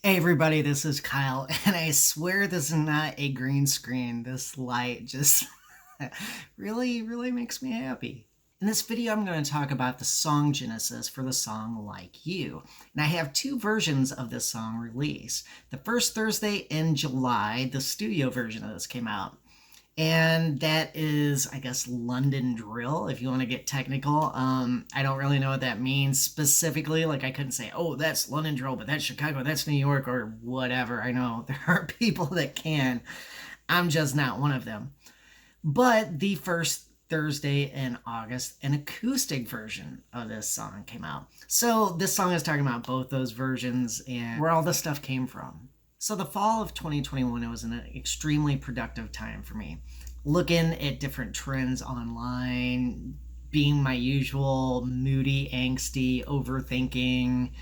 Hey everybody, this is Kyle, and I swear this is not a green screen. This light just really makes me happy. In this video, I'm going to talk about the song genesis for the song Like You. And I have two versions of this song released. The first Thursday in July, the studio version of this came out. And that is, I guess, London drill, if you want to get technical. I don't really know what that means specifically. Like, I couldn't say, oh, that's London drill, but that's Chicago, that's New York, or whatever. I know there are people that can. I'm just not one of them. But the first Thursday in August, an acoustic version of this song came out. So this song is talking about both those versions and where all this stuff came from. So the fall of 2021 was an extremely productive time for me. Looking at different trends online, being my usual moody, angsty, overthinking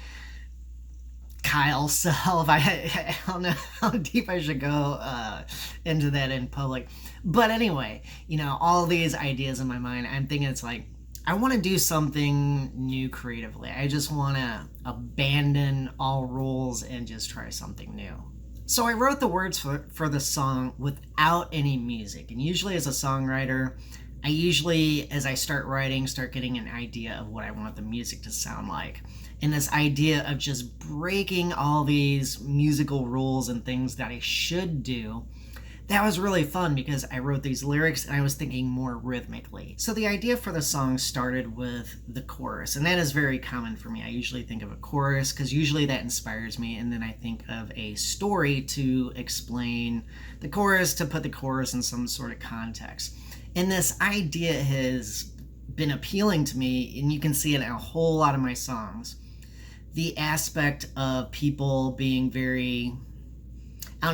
Kyle self. I don't know how deep I should go into that in public. But anyway, all these ideas in my mind, I'm thinking it's like, I want to do something new creatively. I just want to abandon all rules and just try something new. So I wrote the words for the song without any music. And usually as a songwriter, I usually, as I start writing, start getting an idea of what I want the music to sound like. And this idea of just breaking all these musical rules and things that I should do, that was really fun because I wrote these lyrics and I was thinking more rhythmically. So the idea for the song started with the chorus, and that is very common for me. I usually think of a chorus because usually that inspires me, and then I think of a story to explain the chorus, to put the chorus in some sort of context. And this idea has been appealing to me, and you can see it in a whole lot of my songs. The aspect of people being very,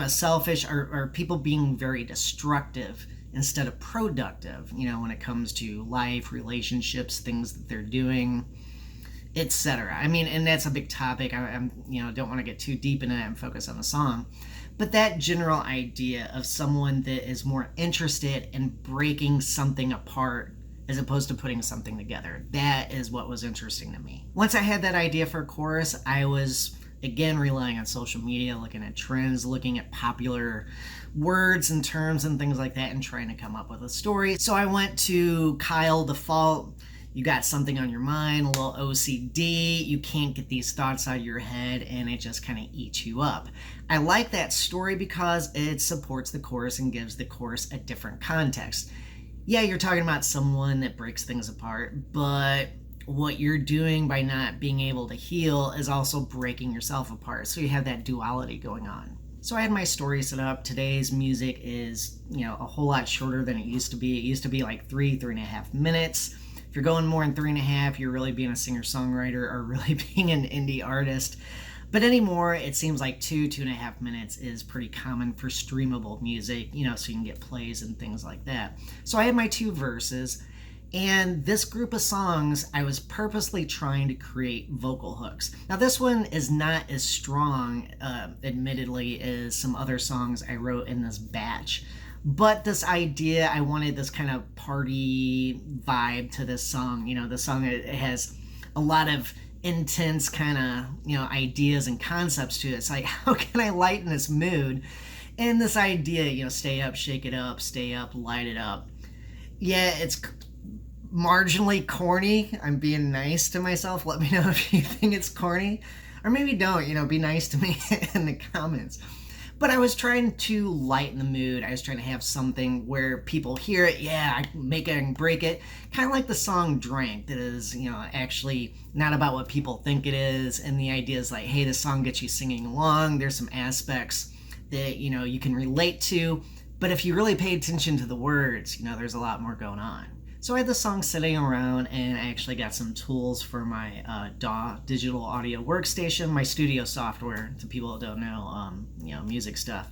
selfish, or people being very destructive instead of productive, when it comes to life, relationships, things that they're doing, etc. And that's a big topic. I'm don't want to get too deep into that and focus on the song. But that general idea of someone that is more interested in breaking something apart as opposed to putting something together, that is what was interesting to me. Once I had that idea for a chorus, I was again relying on social media, looking at trends, looking at popular words and terms and things like that, and trying to come up with a story. So I went to Kyle Default. You got something on your mind, a little OCD, you can't get these thoughts out of your head, and it just kind of eats you up. I like that story because it supports the chorus and gives the chorus a different context. Yeah, you're talking about someone that breaks things apart, but what you're doing by not being able to heal is also breaking yourself apart. So you have that duality going on. So I had my story set up. Today's music is, a whole lot shorter than it used to be. It used to be like 3.5 minutes. If you're going more than 3.5, you're really being a singer-songwriter or really being an indie artist. But anymore, it seems like 2.5 minutes is pretty common for streamable music, so you can get plays and things like that. So I had my two verses. And this group of songs, I was purposely trying to create vocal hooks. Now, this one is not as strong, admittedly, as some other songs I wrote in this batch. But this idea, I wanted this kind of party vibe to this song. The song, it has a lot of intense kind of, ideas and concepts to it. It's like, how can I lighten this mood? And this idea, stay up, shake it up, stay up, light it up. Yeah, it's marginally corny. I'm being nice to myself. Let me know if you think it's corny, or maybe don't, be nice to me in the comments. But I was trying to lighten the mood. I was trying to have something where people hear it, I make it and break it, kind of like the song Drank, that is, actually not about what people think it is. And the idea is like, hey, this song gets you singing along. There's some aspects that, you can relate to, but if you really pay attention to the words, there's a lot more going on. So I had the song sitting around, and I actually got some tools for my DAW, digital audio workstation, my studio software, to people that don't know, music stuff.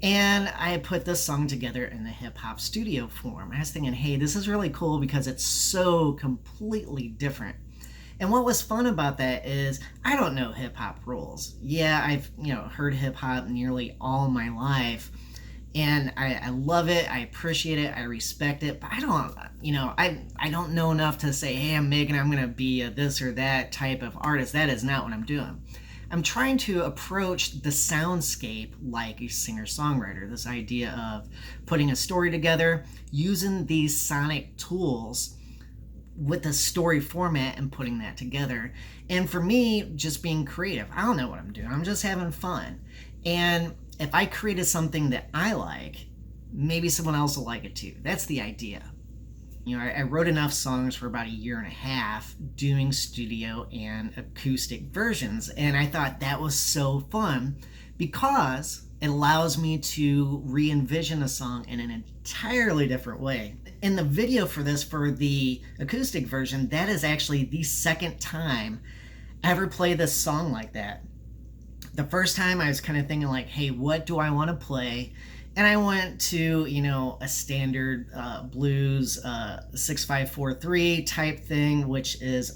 And I put this song together in the hip-hop studio form. I was thinking, hey, this is really cool because it's so completely different. And what was fun about that is I don't know hip-hop rules. Yeah, I've heard hip-hop nearly all my life, and I love it, I appreciate it, I respect it, but I don't know enough to say, hey, I'm gonna be a this or that type of artist. That is not what I'm doing. I'm trying to approach the soundscape like a singer-songwriter. This idea of putting a story together, using these sonic tools with a story format and putting that together. And for me, just being creative. I don't know what I'm doing. I'm just having fun. And if I created something that I like, maybe someone else will like it too. That's the idea. You know, I wrote enough songs for about a year and a half doing studio and acoustic versions, and I thought that was so fun because it allows me to re-envision a song in an entirely different way. In the video for this, for the acoustic version, that is actually the second time I ever played this song like that. The first time I was kind of thinking like, hey, what do I want to play? And I went to, you know, a standard blues 6-5-4-3 type thing, which is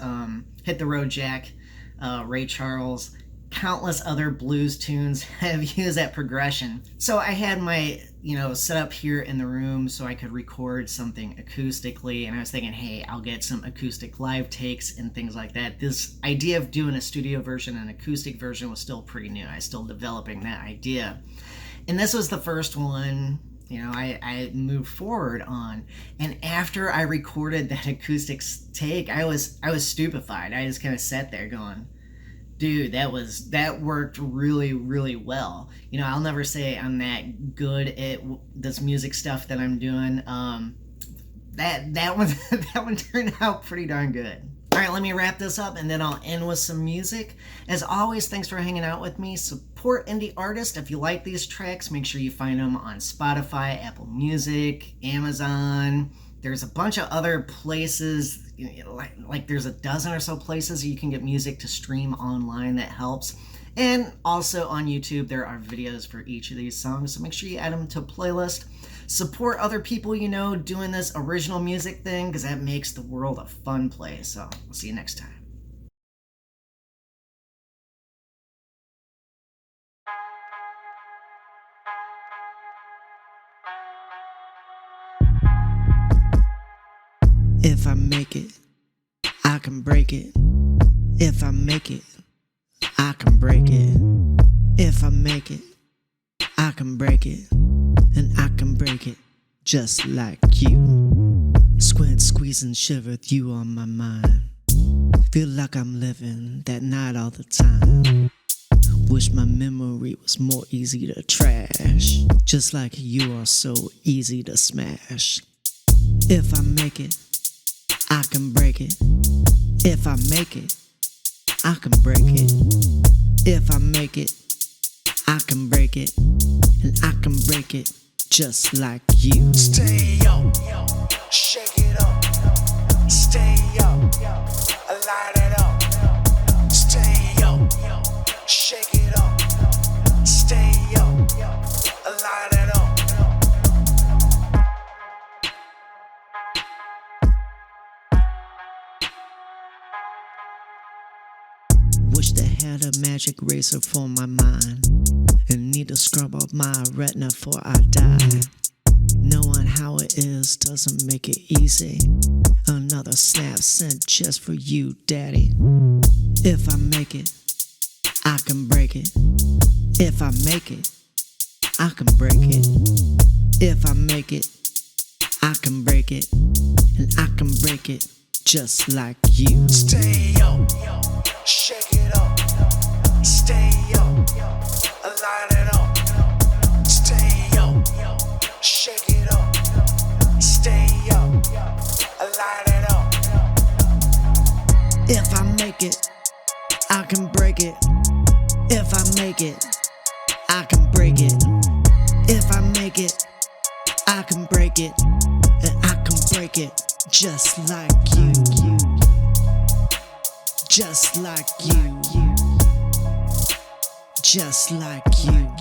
Hit the Road Jack, Ray Charles. Countless other blues tunes have used that progression. So I had my, you know, set up here in the room so I could record something acoustically, and I was thinking, hey, I'll get some acoustic live takes and things like that. This idea of doing a studio version and acoustic version was still pretty new. I was still developing that idea. And this was the first one, you know, I moved forward on. And after I recorded that acoustic take, I was stupefied. I just kind of sat there going, dude, that worked really, really well. You know, I'll never say I'm that good at this music stuff that I'm doing. That one turned out pretty darn good. All right, let me wrap this up and then I'll end with some music. As always, thanks for hanging out with me. Support indie artists. If you like these tracks, make sure you find them on Spotify, Apple Music, Amazon. There's a bunch of other places, you know, like there's a dozen or so places you can get music to stream online that helps. And also on YouTube, there are videos for each of these songs, so make sure you add them to a playlist. Support other people you know doing this original music thing, because that makes the world a fun place. So I'll see you next time. If I make it, I can break it. If I make it, I can break it. If I make it, I can break it. And I can break it just like you. Squint, squeeze, and shiver with you on my mind. Feel like I'm living that night all the time. Wish my memory was more easy to trash. Just like you are so easy to smash. If I make it, I can break it. If I make it, I can break it. If I make it, I can break it. And I can break it just like you. Stay up, shake it up. Stay up, light it up. Stay up, shake it up. Stay up, light it up. Wish they had a magic razor for my mind, and need to scrub off my retina before I die. Knowing how it is doesn't make it easy. Another snap sent just for you, daddy. If I make it, I can break it. If I make it, I can break it. If I make it, I can break it. And I can break it just like you. Stay up, shake it up. Stay up, light it up. Stay up, shake it up. Stay up, light it up. If I make it, I can break it. If I make it, I can break it. If I make it, I can break it. And I can break it just like you. Just like you. Just like you.